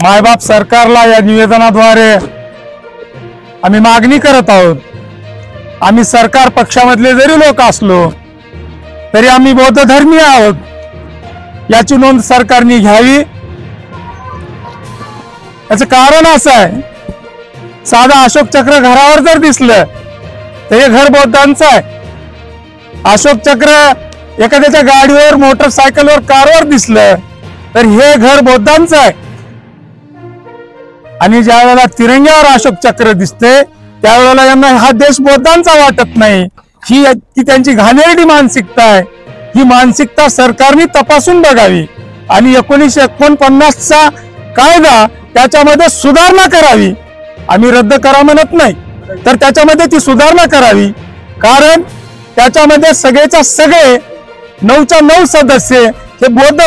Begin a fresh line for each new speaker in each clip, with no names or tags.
मायबाप सरकारला या निवेदनाद्वारे आम्ही मागणी करत आहोत। आम्ही सरकार पक्षामधले जरी लोक असलो तरी आम्ही बौद्ध धर्मीय आहोत, याची नोंद सरकारने घ्यावी। याचं कारण असं आहे, साधा अशोक चक्र घरावर जर दिसलं तर हे घर बौद्धांचं आहे। अशोक चक्र एखाद्याच्या गाडीवर, मोटरसायकलवर, कारवर दिसलं तर हे घर बौद्धांचं आहे। आणि ज्या वेळेला तिरंग्यावर अशोक चक्र दिसते त्यावेळेला यांना हा देश बौद्धांचा वाटत नाही। ही त्यांची घाणेरडी मानसिकता आहे। ही मानसिकता सरकारने तपासून बघावी आणि 1949चा कायदा त्याच्यामध्ये सुधारणा करावी। आम्ही रद्द करा म्हणत नाही, तर त्याच्यामध्ये ती सुधारणा करावी। कारण त्याच्यामध्ये सगळेच्या सगळे 9च्या 9 सदस्य हे बौद्ध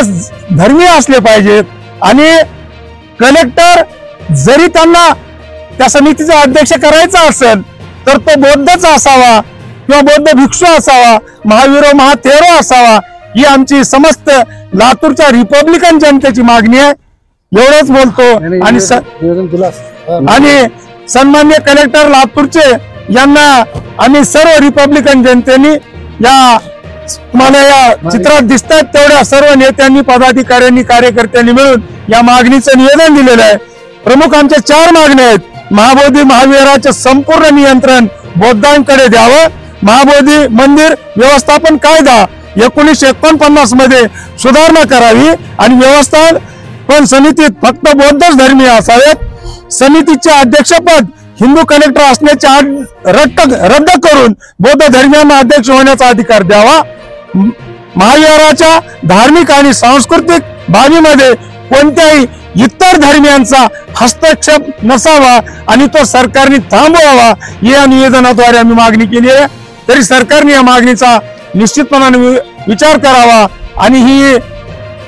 धर्मीय असले पाहिजेत। आणि कलेक्टर जरी त्यांना त्या समितीचा अध्यक्ष करायचा असेल तर तो बौद्धच असावा किंवा बौद्ध भिक्षू असावा, महावीरो महाथेरो असावा, ही आमची समस्त लातूरच्या रिपब्लिकन जनतेची मागणी आहे। एवढंच बोलतो आणि सन्माननीय कलेक्टर लातूरचे यांना आम्ही सर्व रिपब्लिकन जनतेने या मला या चित्रात दिसतात तेवढ्या सर्व नेत्यांनी, पदाधिकाऱ्यांनी, कार्यकर्त्यांनी मिळून या मागणीचं निवेदन दिलेलं आहे। प्रमुख आमच्या 4 मागण्या आहेत। महाबोधी महाविहाराचे संपूर्ण नियंत्रण बौद्धांकडे द्यावं, महाबोधी मंदिर व्यवस्थापन कायदा 1949 मध्ये सुधारणा करावी आणि व्यवस्थापन समितीत फक्त बौद्धच धर्मीय असावेत। समितीचे अध्यक्षपद हिंदू कलेक्टर असण्याचे रद्द करून बौद्ध धर्मियांना अध्यक्ष होण्याचा अधिकार द्यावा। महाविहाराच्या धार्मिक आणि सांस्कृतिक बाबीमध्ये कोणत्याही इतर धर्मियांचा हस्तक्षेप नसावा आणि तो सरकारने थांबवावा, या निवेदनाद्वारे आम्ही मागणी केली आहे। तरी सरकारने या मागणीचा निश्चितपणाने विचार करावा आणि ही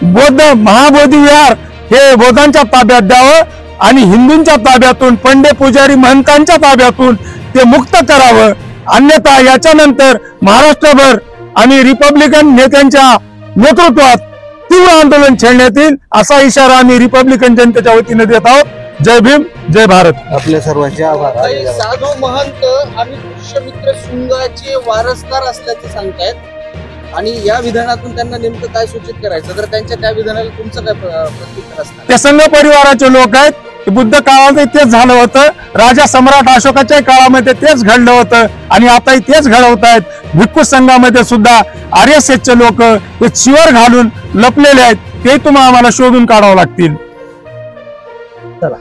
बौद्ध महाबोधी विहार हे बौद्धांच्या ताब्यात द्यावं आणि हिंदूंच्या ताब्यातून, पंडे पुजारी महंतांच्या ताब्यातून ते मुक्त करावं। अन्यथा याच्यानंतर महाराष्ट्रभर आणि रिपब्लिकन नेत्यांच्या नेतृत्वात तीव्र आंदोलन छेडण्यात येईल, असा इशारा आम्ही रिपब्लिकन जनतेच्या वतीने देत आहोत। जय भीम, जय भारत।
आपल्या सर्वांचे आभार।
साधू महंत आणि पुष्यमित्र शृंगाचे वारसदार असल्याचे सांगतायत आणि या विधानातून त्यांना नेमकं काय सूचित करायचं, तर त्यांच्या त्या विधानाला तुमचं काय प्रत्युत्तर असणार?
ते संघ परिवाराचे लोक आहेत। बुद्ध काळामध्ये तेच झालं होतं, राजा सम्राट अशोकाच्या काळामध्ये तेच घडलं होतं आणि आताही तेच घडवत आहेत। भिक्खू संघामध्ये सुद्धा RSSचे लोक ते चिवर घालून लपलेले आहेत, ते तुम्हाला आम्हाला शोधून काढावं लागतील।
चला।